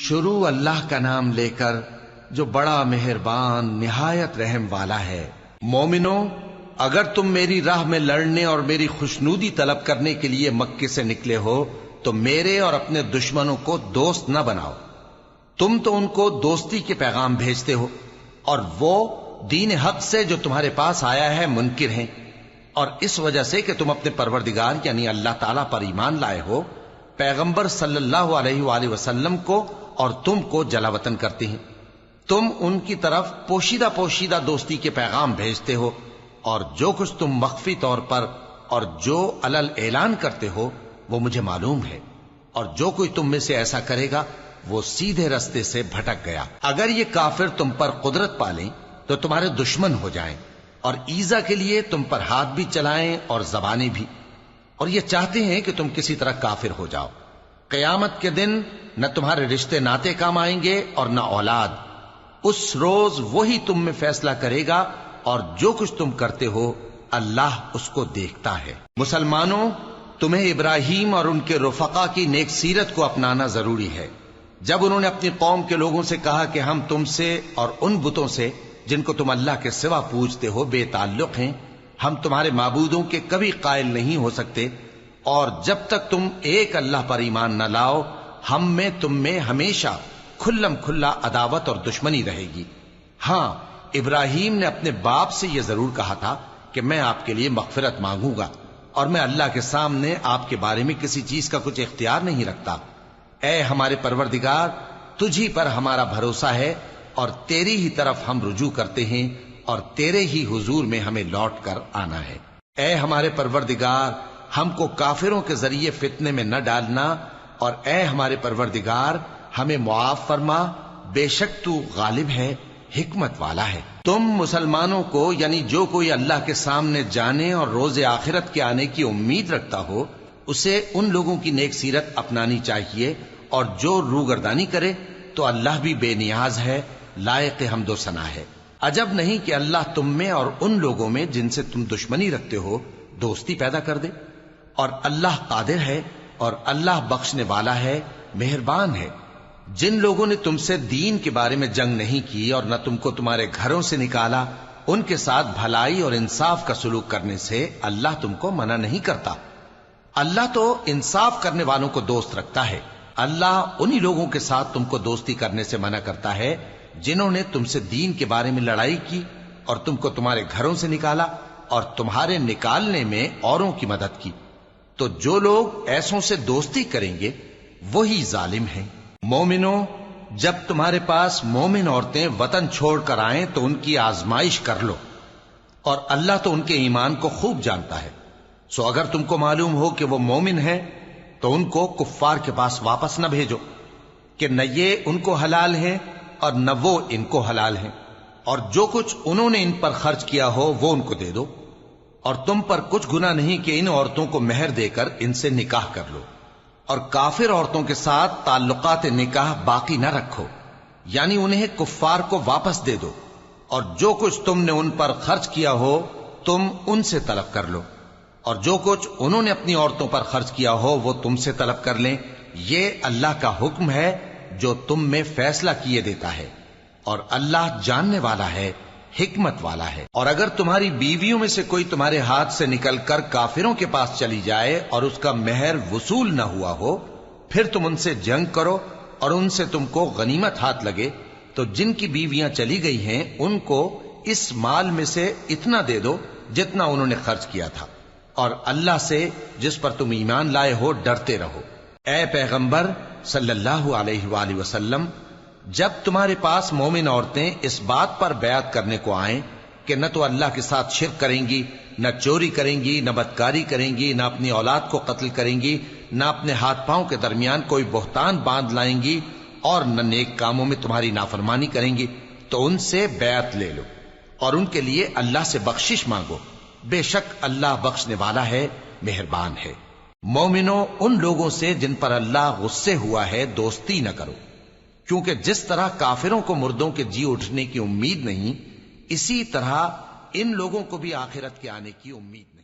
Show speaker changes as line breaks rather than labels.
شروع اللہ کا نام لے کر جو بڑا مہربان نہایت رحم والا ہے۔ مومنو، اگر تم میری راہ میں لڑنے اور میری خوشنودی طلب کرنے کے لیے مکے سے نکلے ہو تو میرے اور اپنے دشمنوں کو دوست نہ بناؤ۔ تم تو ان کو دوستی کے پیغام بھیجتے ہو اور وہ دین حق سے جو تمہارے پاس آیا ہے منکر ہیں، اور اس وجہ سے کہ تم اپنے پروردگار یعنی اللہ تعالیٰ پر ایمان لائے ہو، پیغمبر صلی اللہ علیہ وآلہ وسلم کو اور تم کو جلا وطن کرتے ہیں۔ تم ان کی طرف پوشیدہ پوشیدہ دوستی کے پیغام بھیجتے ہو، اور جو کچھ تم مخفی طور پر اور جو علل اعلان کرتے ہو وہ مجھے معلوم ہے، اور جو کوئی تم میں سے ایسا کرے گا وہ سیدھے رستے سے بھٹک گیا۔ اگر یہ کافر تم پر قدرت پالیں تو تمہارے دشمن ہو جائیں، اور ایذا کے لیے تم پر ہاتھ بھی چلائیں اور زبانیں بھی، اور یہ چاہتے ہیں کہ تم کسی طرح کافر ہو جاؤ۔ قیامت کے دن نہ تمہارے رشتے ناتے کام آئیں گے اور نہ اولاد۔ اس روز وہی تم میں فیصلہ کرے گا، اور جو کچھ تم کرتے ہو اللہ اس کو دیکھتا ہے۔ مسلمانوں، تمہیں ابراہیم اور ان کے رفقا کی نیک سیرت کو اپنانا ضروری ہے۔ جب انہوں نے اپنی قوم کے لوگوں سے کہا کہ ہم تم سے اور ان بتوں سے جن کو تم اللہ کے سوا پوجتے ہو بے تعلق ہیں، ہم تمہارے معبودوں کے کبھی قائل نہیں ہو سکتے، اور جب تک تم ایک اللہ پر ایمان نہ لاؤ ہم میں تم میں ہمیشہ کھلم کھلا عداوت اور دشمنی رہے گی۔ ہاں، ابراہیم نے اپنے باپ سے یہ ضرور کہا تھا کہ میں آپ کے لیے مغفرت مانگوں گا، اور میں اللہ کے سامنے آپ کے بارے میں کسی چیز کا کچھ اختیار نہیں رکھتا۔ اے ہمارے پروردگار، تجھی پر ہمارا بھروسہ ہے اور تیری ہی طرف ہم رجوع کرتے ہیں، اور تیرے ہی حضور میں ہمیں لوٹ کر آنا ہے۔ اے ہمارے پروردگار، ہم کو کافروں کے ذریعے فتنے میں نہ ڈالنا، اور اے ہمارے پروردگار ہمیں معاف فرما، بے شک تو غالب ہے، حکمت والا ہے۔ تم مسلمانوں کو یعنی جو کوئی اللہ کے سامنے جانے اور روز آخرت کے آنے کی امید رکھتا ہو اسے ان لوگوں کی نیک سیرت اپنانی چاہیے، اور جو روگردانی کرے تو اللہ بھی بے نیاز ہے، لائق حمد و ثنا ہے۔ عجب نہیں کہ اللہ تم میں اور ان لوگوں میں جن سے تم دشمنی رکھتے ہو دوستی پیدا کر دے، اور اللہ قادر ہے اور اللہ بخشنے والا ہے، مہربان ہے۔ جن لوگوں نے تم سے دین کے بارے میں جنگ نہیں کی اور نہ تم کو تمہارے گھروں سے نکالا، ان کے ساتھ بھلائی اور انصاف کا سلوک کرنے سے اللہ تم کو منع نہیں کرتا۔ اللہ تو انصاف کرنے والوں کو دوست رکھتا ہے۔ اللہ انہی لوگوں کے ساتھ تم کو دوستی کرنے سے منع کرتا ہے جنہوں نے تم سے دین کے بارے میں لڑائی کی اور تم کو تمہارے گھروں سے نکالا اور تمہارے نکالنے میں اوروں کی مدد کی۔ تو جو لوگ ایسوں سے دوستی کریں گے وہی ظالم ہیں۔ مومنو، جب تمہارے پاس مومن عورتیں وطن چھوڑ کر آئیں تو ان کی آزمائش کر لو، اور اللہ تو ان کے ایمان کو خوب جانتا ہے۔ سو اگر تم کو معلوم ہو کہ وہ مومن ہیں تو ان کو کفار کے پاس واپس نہ بھیجو کہ نہ یہ ان کو حلال ہیں اور نہ وہ ان کو حلال ہیں، اور جو کچھ انہوں نے ان پر خرچ کیا ہو وہ ان کو دے دو، اور تم پر کچھ گناہ نہیں کہ ان عورتوں کو مہر دے کر ان سے نکاح کر لو، اور کافر عورتوں کے ساتھ تعلقات نکاح باقی نہ رکھو، یعنی انہیں کفار کو واپس دے دو، اور جو کچھ تم نے ان پر خرچ کیا ہو تم ان سے طلب کر لو، اور جو کچھ انہوں نے اپنی عورتوں پر خرچ کیا ہو وہ تم سے طلب کر لیں۔ یہ اللہ کا حکم ہے جو تم میں فیصلہ کیے دیتا ہے، اور اللہ جاننے والا ہے، حکمت والا ہے۔ اور اگر تمہاری بیویوں میں سے کوئی تمہارے ہاتھ سے نکل کر کافروں کے پاس چلی جائے اور اس کا مہر وصول نہ ہوا ہو، پھر تم ان سے جنگ کرو اور ان سے تم کو غنیمت ہاتھ لگے، تو جن کی بیویاں چلی گئی ہیں ان کو اس مال میں سے اتنا دے دو جتنا انہوں نے خرچ کیا تھا، اور اللہ سے جس پر تم ایمان لائے ہو ڈرتے رہو۔ اے پیغمبر صلی اللہ علیہ وآلہ وسلم، جب تمہارے پاس مومن عورتیں اس بات پر بیعت کرنے کو آئیں کہ نہ تو اللہ کے ساتھ شرک کریں گی، نہ چوری کریں گی، نہ بدکاری کریں گی، نہ اپنی اولاد کو قتل کریں گی، نہ اپنے ہاتھ پاؤں کے درمیان کوئی بہتان باندھ لائیں گی، اور نہ نیک کاموں میں تمہاری نافرمانی کریں گی، تو ان سے بیعت لے لو اور ان کے لیے اللہ سے بخشش مانگو، بے شک اللہ بخشنے والا ہے، مہربان ہے۔ مومنو، ان لوگوں سے جن پر اللہ غصے ہوا ہے دوستی نہ کرو، کیونکہ جس طرح کافروں کو مردوں کے جی اٹھنے کی امید نہیں، اسی طرح ان لوگوں کو بھی آخرت کے آنے کی امید نہیں۔